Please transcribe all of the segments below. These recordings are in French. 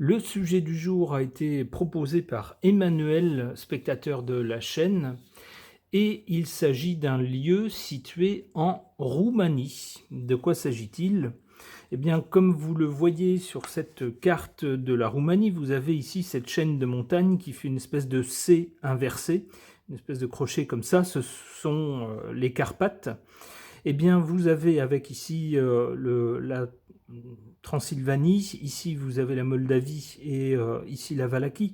Le sujet du jour a été proposé par Emmanuel, spectateur de la chaîne, et il s'agit d'un lieu situé en Roumanie. De quoi s'agit-il? Eh bien, comme vous le voyez sur cette carte de la Roumanie, vous avez ici cette chaîne de montagnes qui fait une espèce de C inversé, une espèce de crochet comme ça, ce sont les Carpates. Eh bien, vous avez avec ici la Transylvanie, ici vous avez la Moldavie et ici la Valachie.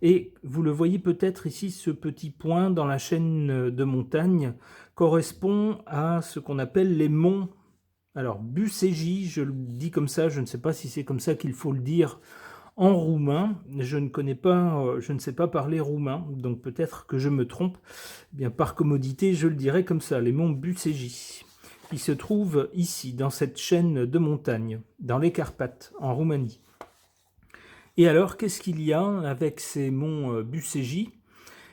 Et vous le voyez peut-être ici, ce petit point dans la chaîne de montagnes correspond à ce qu'on appelle les monts. Alors, Bucegi, je le dis comme ça, je ne sais pas si c'est comme ça qu'il faut le dire en roumain. Je ne sais pas parler roumain, donc peut-être que je me trompe. Eh bien, par commodité, je le dirais comme ça, les monts Bucegi, qui se trouvent ici, dans cette chaîne de montagnes, dans les Carpates, en Roumanie. Et alors, qu'est-ce qu'il y a avec ces monts Bucegi?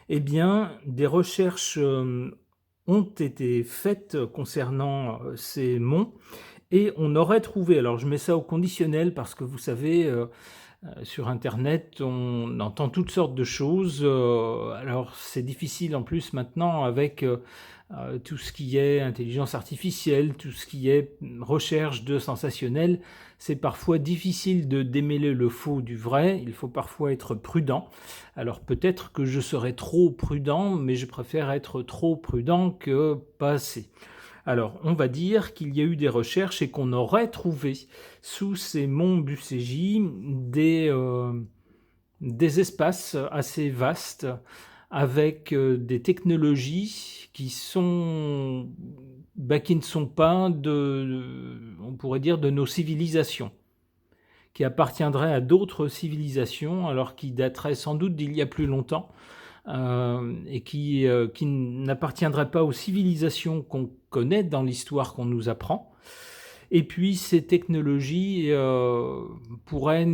Eh bien, des recherches ont été faites concernant ces monts, et on aurait trouvé, alors je mets ça au conditionnel parce que vous savez, sur Internet, on entend toutes sortes de choses. Alors c'est difficile en plus maintenant avec tout ce qui est intelligence artificielle, tout ce qui est recherche de sensationnel. C'est parfois difficile de démêler le faux du vrai. Il faut parfois être prudent. Alors peut-être que je serai trop prudent, mais je préfère être trop prudent que pas assez. Alors, on va dire qu'il y a eu des recherches et qu'on aurait trouvé sous ces monts Bucegi des espaces assez vastes avec des technologies qui ne sont pas on pourrait dire, de nos civilisations, qui appartiendraient à d'autres civilisations, alors qui dateraient sans doute d'il y a plus longtemps. Et qui n'appartiendrait pas aux civilisations qu'on connaît dans l'histoire qu'on nous apprend. Et puis ces technologies pourraient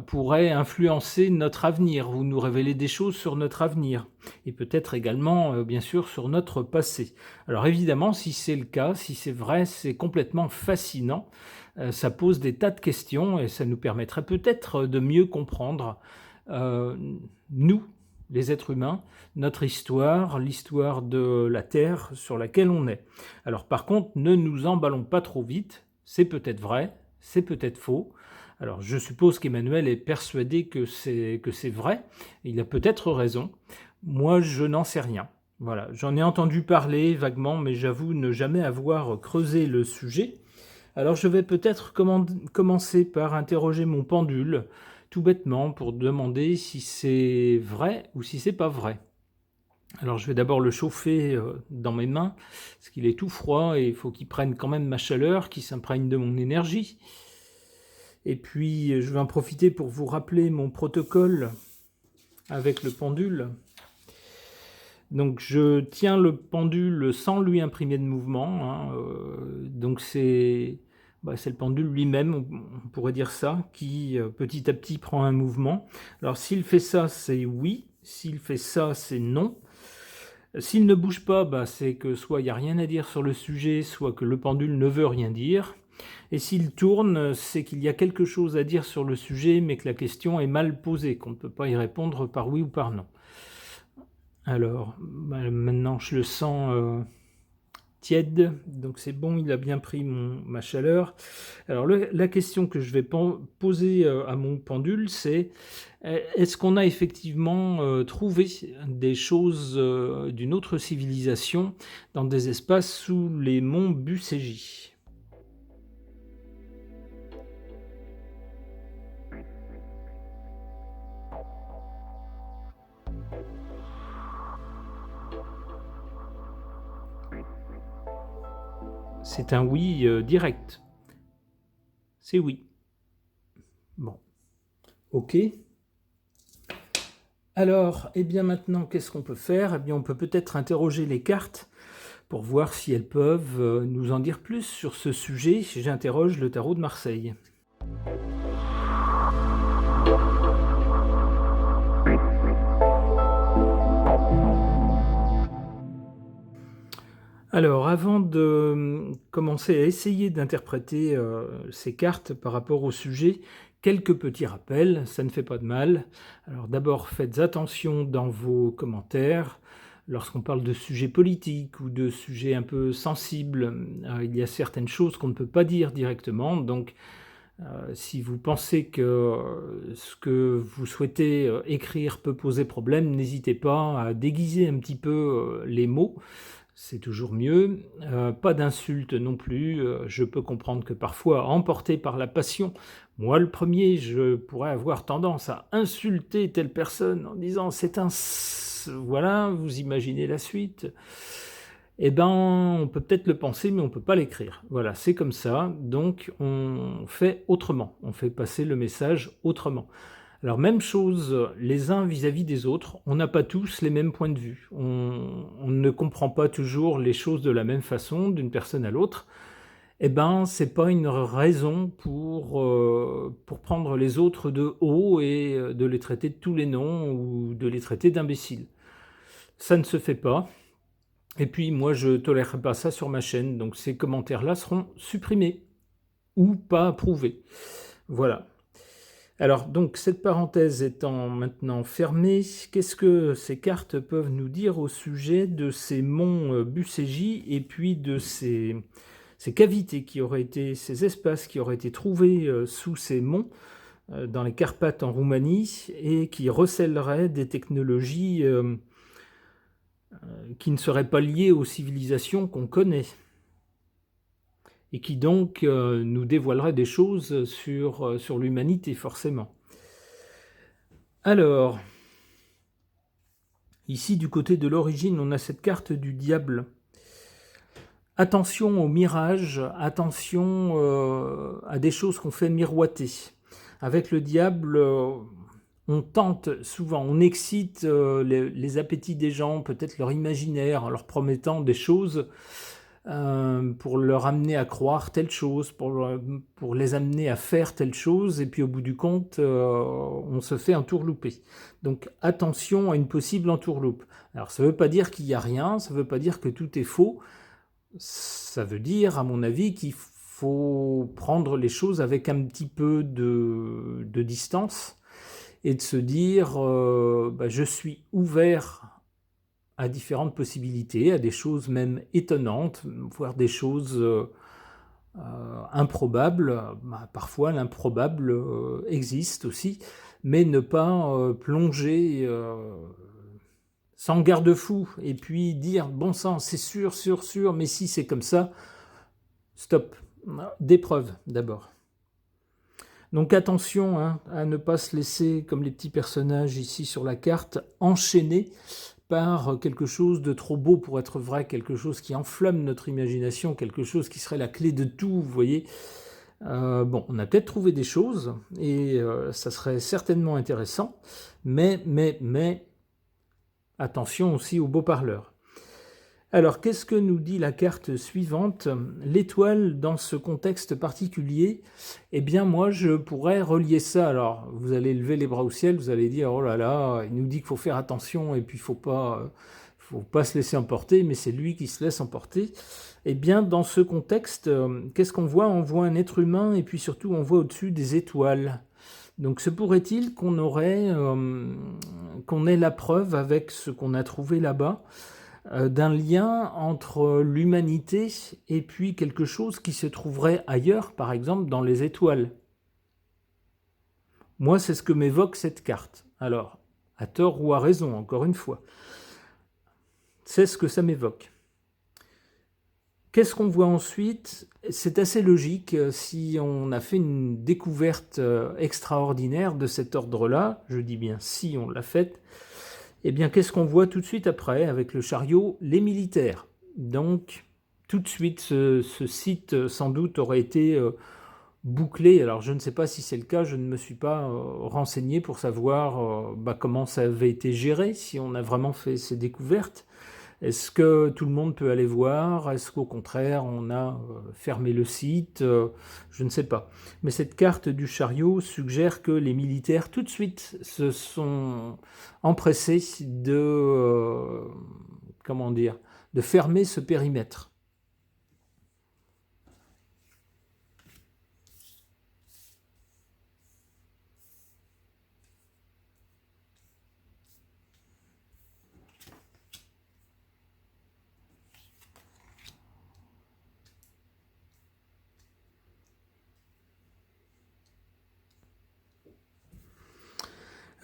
pourraient influencer notre avenir, ou nous révéler des choses sur notre avenir, et peut-être également, bien sûr, sur notre passé. Alors évidemment, si c'est le cas, si c'est vrai, c'est complètement fascinant. Ça pose des tas de questions et ça nous permettrait peut-être de mieux comprendre nous, les êtres humains, notre histoire, l'histoire de la Terre sur laquelle on est. Alors par contre, ne nous emballons pas trop vite, c'est peut-être vrai, c'est peut-être faux. Alors je suppose qu'Emmanuel est persuadé que c'est vrai, il a peut-être raison, moi je n'en sais rien. Voilà, j'en ai entendu parler vaguement, mais j'avoue ne jamais avoir creusé le sujet. Alors je vais peut-être commencer par interroger mon pendule, tout bêtement, pour demander si c'est vrai ou si c'est pas vrai. Alors je vais d'abord le chauffer dans mes mains, parce qu'il est tout froid et il faut qu'il prenne quand même ma chaleur, qu'il s'imprègne de mon énergie. Et puis je vais en profiter pour vous rappeler mon protocole avec le pendule. Donc je tiens le pendule sans lui imprimer de mouvement, donc c'est le pendule lui-même, on pourrait dire ça, qui petit à petit prend un mouvement. Alors s'il fait ça, c'est oui, s'il fait ça, c'est non. S'il ne bouge pas, c'est que soit il n'y a rien à dire sur le sujet, soit que le pendule ne veut rien dire. Et s'il tourne, c'est qu'il y a quelque chose à dire sur le sujet, mais que la question est mal posée, qu'on ne peut pas y répondre par oui ou par non. Alors, maintenant je le sens tiède, donc c'est bon, il a bien pris ma chaleur. Alors la question que je vais poser à mon pendule, c'est est-ce qu'on a effectivement trouvé des choses d'une autre civilisation dans des espaces sous les monts Bucegi? C'est un oui direct. C'est oui. Bon. Ok. Alors, eh bien maintenant, qu'est-ce qu'on peut faire? Eh bien, on peut peut-être interroger les cartes pour voir si elles peuvent nous en dire plus sur ce sujet. J'interroge le tarot de Marseille. Alors, avant de commencer à essayer d'interpréter ces cartes par rapport au sujet, quelques petits rappels, ça ne fait pas de mal. Alors d'abord, faites attention dans vos commentaires. Lorsqu'on parle de sujets politiques ou de sujets un peu sensibles, il y a certaines choses qu'on ne peut pas dire directement. Donc, si vous pensez que ce que vous souhaitez écrire peut poser problème, n'hésitez pas à déguiser un petit peu les mots. C'est toujours mieux. Pas d'insultes non plus. Je peux comprendre que parfois, emporté par la passion, moi le premier, je pourrais avoir tendance à insulter telle personne en disant c'est un voilà, vous imaginez la suite. Eh ben, on peut peut-être le penser, mais on ne peut pas l'écrire. Voilà, c'est comme ça. Donc, on fait autrement. On fait passer le message autrement. Alors, même chose les uns vis-à-vis des autres, on n'a pas tous les mêmes points de vue. On ne comprend pas toujours les choses de la même façon d'une personne à l'autre. Eh ben, c'est pas une raison pour prendre les autres de haut et de les traiter de tous les noms ou de les traiter d'imbéciles. Ça ne se fait pas. Et puis moi, je ne tolérerai pas ça sur ma chaîne, donc ces commentaires-là seront supprimés ou pas approuvés. Voilà. Alors, donc, cette parenthèse étant maintenant fermée, qu'est-ce que ces cartes peuvent nous dire au sujet de ces monts Bucégy et puis de ces cavités qui auraient été, ces espaces qui auraient été trouvés sous ces monts dans les Carpates en Roumanie et qui recèleraient des technologies qui ne seraient pas liées aux civilisations qu'on connaît et qui donc nous dévoileraient des choses sur l'humanité, forcément. Alors, ici, du côté de l'origine, on a cette carte du diable. Attention aux mirages, attention à des choses qu'on fait miroiter. Avec le diable, on tente souvent, on excite les appétits des gens, peut-être leur imaginaire, en leur promettant des choses pour leur amener à croire telle chose, pour les amener à faire telle chose, et puis au bout du compte, on se fait entourlouper. Donc attention à une possible entourloupe. Alors ça ne veut pas dire qu'il n'y a rien, ça ne veut pas dire que tout est faux, ça veut dire, à mon avis, qu'il faut prendre les choses avec un petit peu de distance, et de se dire je suis ouvert à différentes possibilités, à des choses même étonnantes, voire des choses improbables. Parfois l'improbable existe aussi, mais ne pas plonger sans garde-fou et puis dire bon sang c'est sûr, mais si c'est comme ça, stop, des preuves d'abord. Donc attention à ne pas se laisser, comme les petits personnages ici sur la carte, enchaîner par quelque chose de trop beau pour être vrai, quelque chose qui enflamme notre imagination, quelque chose qui serait la clé de tout, vous voyez. Bon, on a peut-être trouvé des choses, et ça serait certainement intéressant, mais attention aussi aux beaux parleurs. Alors, qu'est-ce que nous dit la carte suivante? L'étoile dans ce contexte particulier, eh bien moi je pourrais relier ça. Alors, vous allez lever les bras au ciel, vous allez dire, oh là là, il nous dit qu'il faut faire attention et puis il faut pas se laisser emporter, mais c'est lui qui se laisse emporter. Eh bien, dans ce contexte, qu'est-ce qu'on voit? On voit un être humain et puis surtout on voit au-dessus des étoiles. Donc se pourrait-il qu'on ait la preuve avec ce qu'on a trouvé là-bas, d'un lien entre l'humanité et puis quelque chose qui se trouverait ailleurs, par exemple dans les étoiles. Moi, c'est ce que m'évoque cette carte. Alors, à tort ou à raison, encore une fois. C'est ce que ça m'évoque. Qu'est-ce qu'on voit ensuite? C'est assez logique si on a fait une découverte extraordinaire de cet ordre-là, je dis bien si on l'a faite. Eh bien, qu'est-ce qu'on voit tout de suite après avec le chariot? Les militaires. Donc, tout de suite, ce site, sans doute, aurait été bouclé. Alors, je ne sais pas si c'est le cas, je ne me suis pas renseigné pour savoir comment ça avait été géré, si on a vraiment fait ces découvertes. Est-ce que tout le monde peut aller voir? Est-ce qu'au contraire, on a fermé le site? Je ne sais pas. Mais cette carte du chariot suggère que les militaires, tout de suite, se sont empressés de fermer ce périmètre.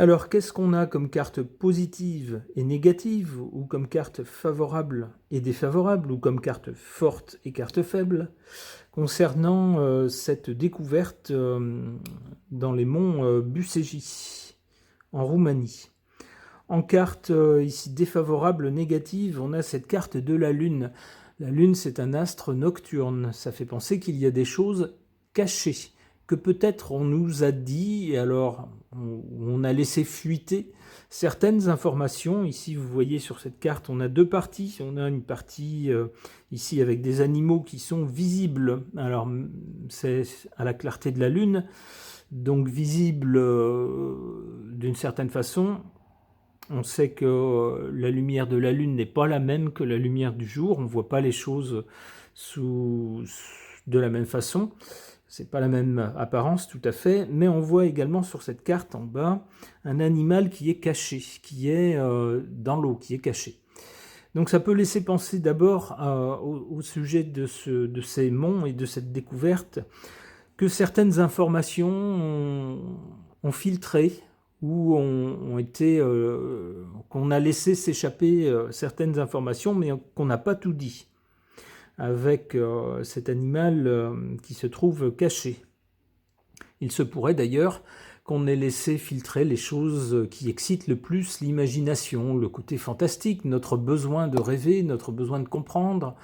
Alors, qu'est-ce qu'on a comme carte positive et négative, ou comme carte favorable et défavorable, ou comme carte forte et carte faible, concernant cette découverte dans les monts Bucégi, en Roumanie? En carte ici défavorable, négative, on a cette carte de la Lune. La Lune, c'est un astre nocturne. Ça fait penser qu'il y a des choses cachées, que peut-être on nous a dit, et alors on a laissé fuiter certaines informations. Ici, vous voyez sur cette carte, on a deux parties. On a une partie ici avec des animaux qui sont visibles. Alors, c'est à la clarté de la Lune, donc visible d'une certaine façon. On sait que la lumière de la Lune n'est pas la même que la lumière du jour. On ne voit pas les choses de la même façon. C'est pas la même apparence tout à fait. Mais on voit également sur cette carte en bas un animal qui est caché, qui est dans l'eau, qui est caché. Donc ça peut laisser penser d'abord au sujet de ces monts et de cette découverte que certaines informations ont filtré, ou qu'on a laissé s'échapper certaines informations, mais qu'on n'a pas tout dit, avec cet animal qui se trouve caché. Il se pourrait d'ailleurs qu'on ait laissé filtrer les choses qui excitent le plus l'imagination, le côté fantastique, notre besoin de rêver, notre besoin de comprendre,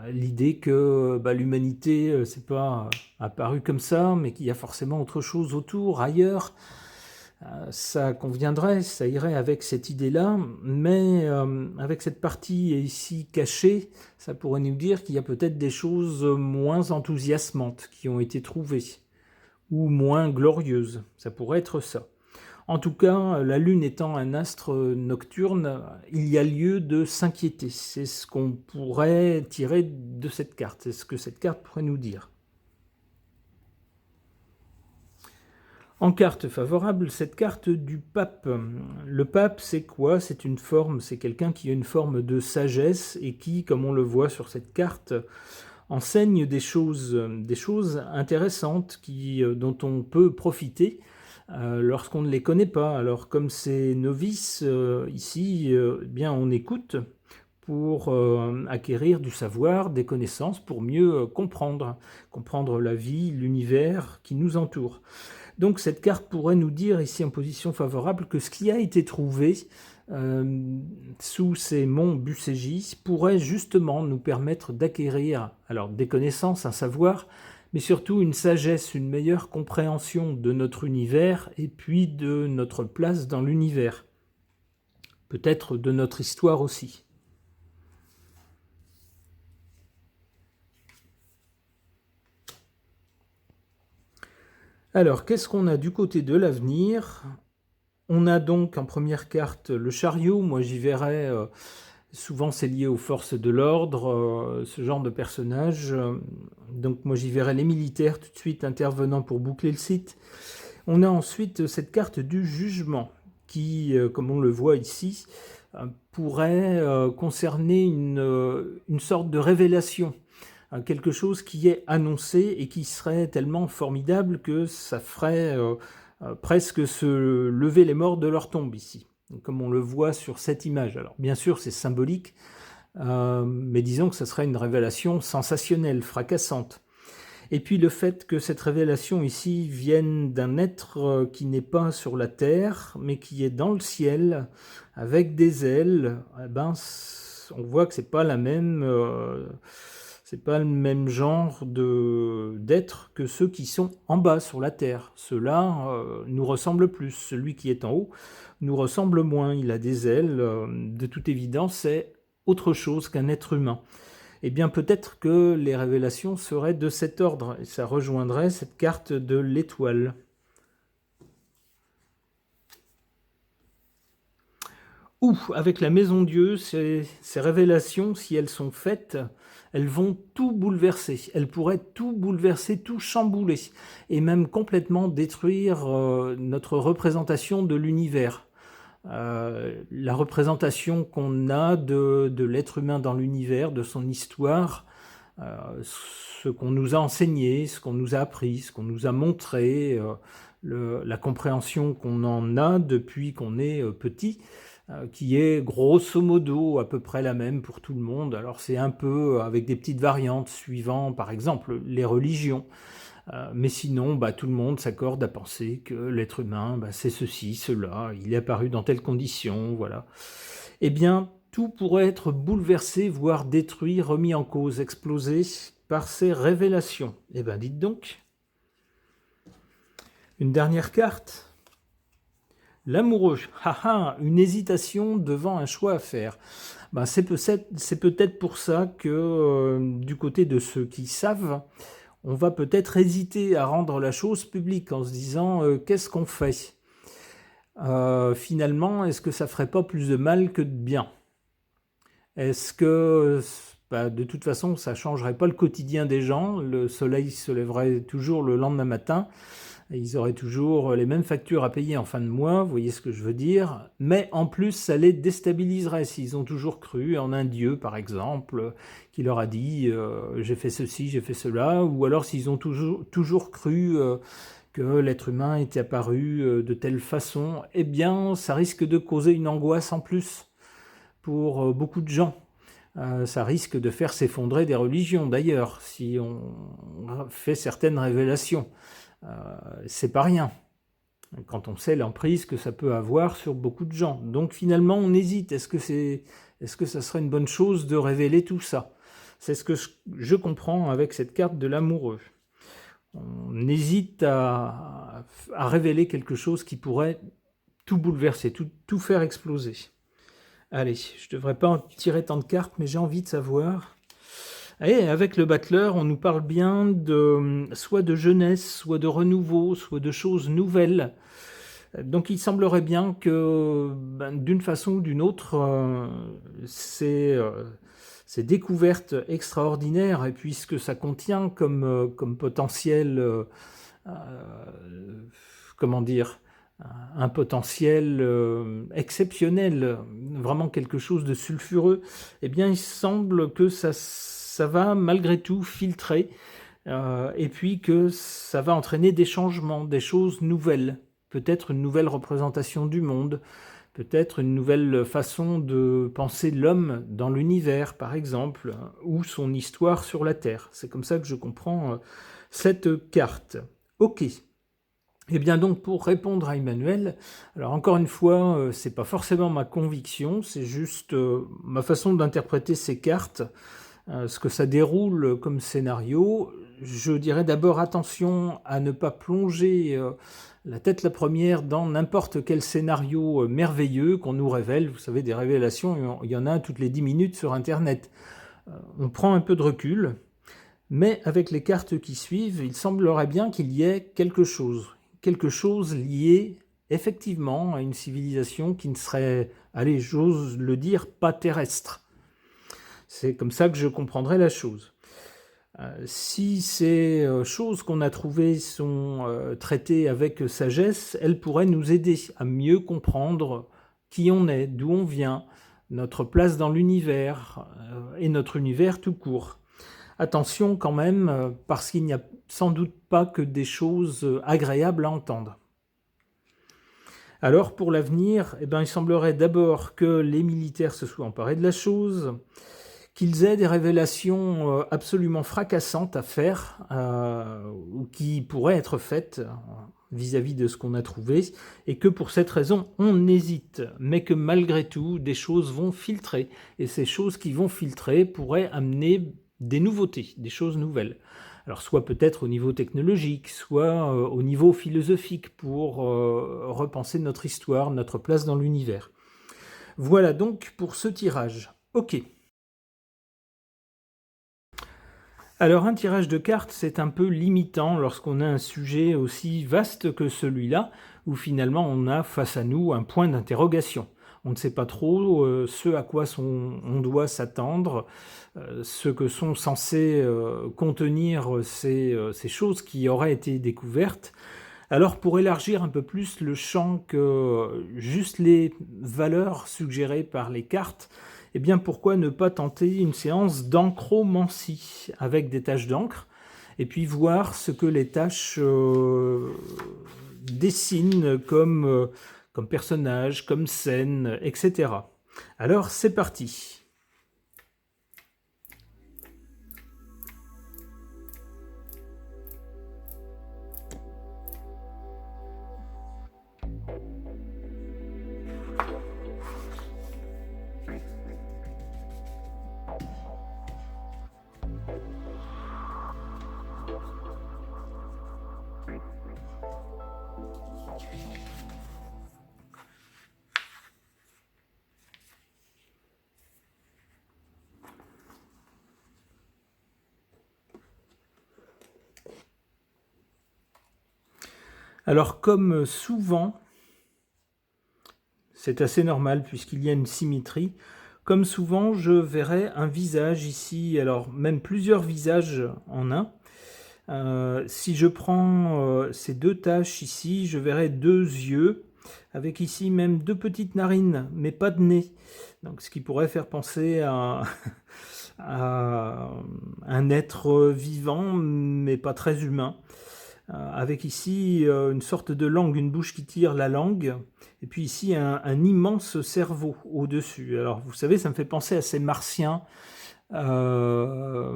l'idée que l'humanité c'est pas apparu comme ça, mais qu'il y a forcément autre chose autour, ailleurs. Ça conviendrait, ça irait avec cette idée-là, mais avec cette partie ici cachée, ça pourrait nous dire qu'il y a peut-être des choses moins enthousiasmantes qui ont été trouvées, ou moins glorieuses. Ça pourrait être ça. En tout cas, la Lune étant un astre nocturne, il y a lieu de s'inquiéter. C'est ce qu'on pourrait tirer de cette carte. C'est ce que cette carte pourrait nous dire. En carte favorable, cette carte du pape. Le pape, c'est quoi? C'est une forme, c'est quelqu'un qui a une forme de sagesse et qui, comme on le voit sur cette carte, enseigne des choses intéressantes dont on peut profiter lorsqu'on ne les connaît pas. Alors comme ces novices ici, bien on écoute pour acquérir du savoir, des connaissances, pour mieux comprendre la vie, l'univers qui nous entoure. Donc cette carte pourrait nous dire ici en position favorable que ce qui a été trouvé sous ces monts Bucégi pourrait justement nous permettre d'acquérir alors des connaissances, un savoir, mais surtout une sagesse, une meilleure compréhension de notre univers et puis de notre place dans l'univers. Peut-être de notre histoire aussi. Alors, qu'est-ce qu'on a du côté de l'avenir? On a donc en première carte le chariot. Moi, j'y verrais, souvent c'est lié aux forces de l'ordre, ce genre de personnage. Donc moi, j'y verrais les militaires tout de suite intervenant pour boucler le site. On a ensuite cette carte du jugement qui, comme on le voit ici, pourrait concerner une sorte de révélation. Quelque chose qui est annoncé et qui serait tellement formidable que ça ferait presque se lever les morts de leur tombe ici, comme on le voit sur cette image. Alors bien sûr c'est symbolique, mais disons que ce serait une révélation sensationnelle, fracassante. Et puis le fait que cette révélation ici vienne d'un être qui n'est pas sur la terre, mais qui est dans le ciel, avec des ailes, eh ben, on voit que c'est pas la même... c'est pas le même genre d'être que ceux qui sont en bas sur la terre. Ceux-là nous ressemblent plus. Celui qui est en haut nous ressemble moins. Il a des ailes. De toute évidence, c'est autre chose qu'un être humain. Eh bien, peut-être que les révélations seraient de cet ordre. Et ça rejoindrait cette carte de l'étoile. Ou, avec la Maison Dieu, ces révélations, si elles sont faites, elles vont tout bouleverser. Elles pourraient tout bouleverser, tout chambouler, et même complètement détruire notre représentation de l'univers. La représentation qu'on a de l'être humain dans l'univers, de son histoire, ce qu'on nous a enseigné, ce qu'on nous a appris, ce qu'on nous a montré, la compréhension qu'on en a depuis qu'on est petit, qui est grosso modo à peu près la même pour tout le monde. Alors c'est un peu avec des petites variantes suivant par exemple les religions. Mais sinon, tout le monde s'accorde à penser que l'être humain, c'est ceci, cela, il est apparu dans telles conditions, voilà. Eh bien, tout pourrait être bouleversé, voire détruit, remis en cause, explosé par ces révélations. Eh bien, dites donc. Une dernière carte. L'amoureux. Une hésitation devant un choix à faire. C'est peut-être pour ça que du côté de ceux qui savent, on va peut-être hésiter à rendre la chose publique en se disant qu'est-ce qu'on fait finalement, est-ce que ça ferait pas plus de mal que de bien? Est-ce que de toute façon ça changerait pas le quotidien des gens? Le soleil se lèverait toujours le lendemain matin, et ils auraient toujours les mêmes factures à payer en fin de mois, vous voyez ce que je veux dire, mais en plus ça les déstabiliserait s'ils ont toujours cru en un dieu par exemple qui leur a dit j'ai fait ceci, j'ai fait cela, ou alors s'ils ont toujours cru que l'être humain était apparu de telle façon, eh bien ça risque de causer une angoisse en plus pour beaucoup de gens. Ça risque de faire s'effondrer des religions d'ailleurs, si on fait certaines révélations. C'est pas rien, quand on sait l'emprise que ça peut avoir sur beaucoup de gens. Donc finalement on hésite, est-ce que ça serait une bonne chose de révéler tout ça? C'est ce que je comprends avec cette carte de l'amoureux. On hésite à révéler quelque chose qui pourrait tout bouleverser, tout faire exploser. Allez, je ne devrais pas en tirer tant de cartes, mais j'ai envie de savoir. Et avec le battleur, on nous parle bien soit de jeunesse, soit de renouveau, soit de choses nouvelles. Donc il semblerait bien que d'une façon ou d'une autre, ces découvertes extraordinaires, et puisque ça contient comme potentiel, comment dire, un potentiel exceptionnel, vraiment quelque chose de sulfureux, eh bien il semble que ça va malgré tout filtrer, et puis que ça va entraîner des changements, des choses nouvelles, peut-être une nouvelle représentation du monde, peut-être une nouvelle façon de penser l'homme dans l'univers, par exemple, ou son histoire sur la Terre. C'est comme ça que je comprends cette carte. Ok. Eh bien donc pour répondre à Emmanuel, alors encore une fois, c'est pas forcément ma conviction, c'est juste ma façon d'interpréter ces cartes, ce que ça déroule comme scénario. Je dirais d'abord attention à ne pas plonger la tête la première dans n'importe quel scénario merveilleux qu'on nous révèle. Vous savez, des révélations, il y en a toutes les 10 minutes sur Internet. On prend un peu de recul, mais avec les cartes qui suivent, il semblerait bien qu'il y ait quelque chose lié effectivement à une civilisation qui ne serait, allez, j'ose le dire, pas terrestre. C'est comme ça que je comprendrais la chose. Si ces choses qu'on a trouvées sont traitées avec sagesse, elles pourraient nous aider à mieux comprendre qui on est, d'où on vient, notre place dans l'univers et notre univers tout court. Attention quand même, parce qu'il n'y a sans doute pas que des choses agréables à entendre. Alors pour l'avenir, il semblerait d'abord que les militaires se soient emparés de la chose, qu'ils aient des révélations absolument fracassantes à faire, ou qui pourraient être faites vis-à-vis de ce qu'on a trouvé, et que pour cette raison, on hésite, mais que malgré tout, des choses vont filtrer, et ces choses qui vont filtrer pourraient amener des nouveautés, des choses nouvelles. Alors soit peut-être au niveau technologique, soit au niveau philosophique, pour repenser notre histoire, notre place dans l'univers. Voilà donc pour ce tirage. Ok. Alors un tirage de cartes, c'est un peu limitant lorsqu'on a un sujet aussi vaste que celui-là, où finalement on a face à nous un point d'interrogation. On ne sait pas trop ce à quoi on doit s'attendre, ce que sont censées contenir ces choses qui auraient été découvertes. Alors pour élargir un peu plus le champ que juste les valeurs suggérées par les cartes, eh bien pourquoi ne pas tenter une séance d'encromancie avec des taches d'encre et puis voir ce que les taches dessine comme personnage, comme scène, etc. Alors, c'est parti. Alors, comme souvent, c'est assez normal puisqu'il y a une symétrie, comme souvent, je verrai un visage ici, alors même plusieurs visages en un. Si je prends ces deux taches ici, je verrai deux yeux, avec ici même deux petites narines, mais pas de nez. Donc, ce qui pourrait faire penser à, à un être vivant, mais pas très humain. Avec ici une sorte de langue, une bouche qui tire la langue, et puis ici un immense cerveau au-dessus. Alors vous savez, ça me fait penser à ces martiens,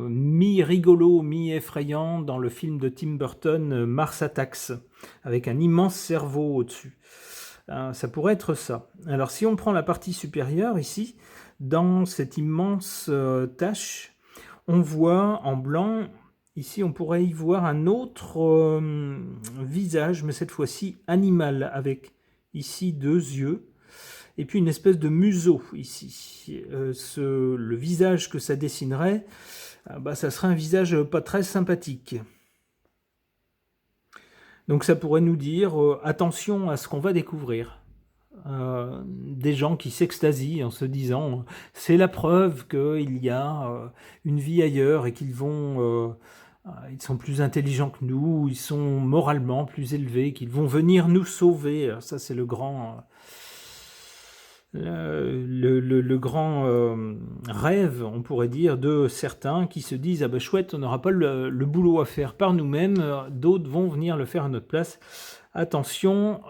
mi-rigolo, mi-effrayant, dans le film de Tim Burton, Mars Attacks, avec un immense cerveau au-dessus. Ça pourrait être ça. Alors si on prend la partie supérieure ici, dans cette immense tache, on voit en blanc. Ici, on pourrait y voir un autre visage, mais cette fois-ci animal, avec ici deux yeux, et puis une espèce de museau ici. Le visage que ça dessinerait, ça serait un visage pas très sympathique. Donc ça pourrait nous dire attention à ce qu'on va découvrir. Des gens qui s'extasient en se disant c'est la preuve qu'il y a une vie ailleurs et qu'ils ils sont plus intelligents que nous, ils sont moralement plus élevés, qu'ils vont venir nous sauver. Alors ça, c'est le grand rêve, on pourrait dire, de certains qui se disent ah ben chouette, on n'aura pas le boulot à faire par nous-mêmes, d'autres vont venir le faire à notre place. Attention,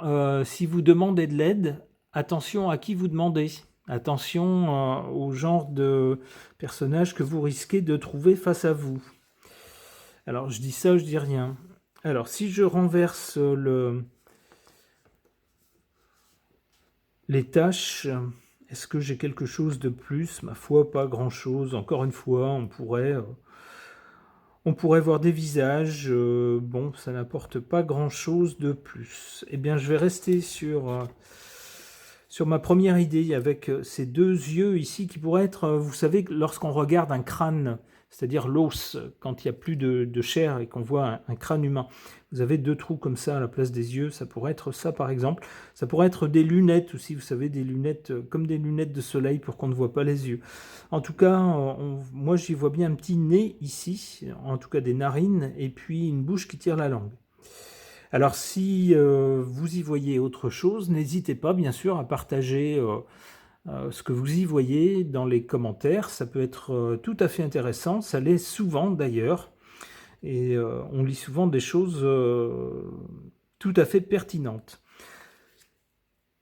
si vous demandez de l'aide, attention à qui vous demandez. Attention au genre de personnage que vous risquez de trouver face à vous. Alors, je dis ça, je dis rien. Alors, si je renverse les tâches, est-ce que j'ai quelque chose de plus? Ma foi, pas grand-chose. Encore une fois, on pourrait voir des visages. Bon, ça n'apporte pas grand-chose de plus. Eh bien, je vais rester sur ma première idée avec ces deux yeux ici qui pourraient être, vous savez, lorsqu'on regarde un crâne, c'est-à-dire l'os, quand il n'y a plus de chair et qu'on voit un crâne humain, vous avez deux trous comme ça à la place des yeux, ça pourrait être ça par exemple. Ça pourrait être des lunettes aussi, vous savez, des lunettes comme des lunettes de soleil pour qu'on ne voit pas les yeux. En tout cas, moi j'y vois bien un petit nez ici, en tout cas des narines, et puis une bouche qui tire la langue. Alors si vous y voyez autre chose, n'hésitez pas bien sûr à partager ce que vous y voyez dans les commentaires. Ça peut être tout à fait intéressant, ça l'est souvent d'ailleurs, et on lit souvent des choses tout à fait pertinentes.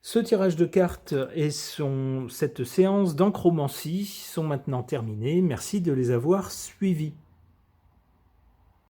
Ce tirage de cartes et cette séance d'encromancie sont maintenant terminés. Merci de les avoir suivis.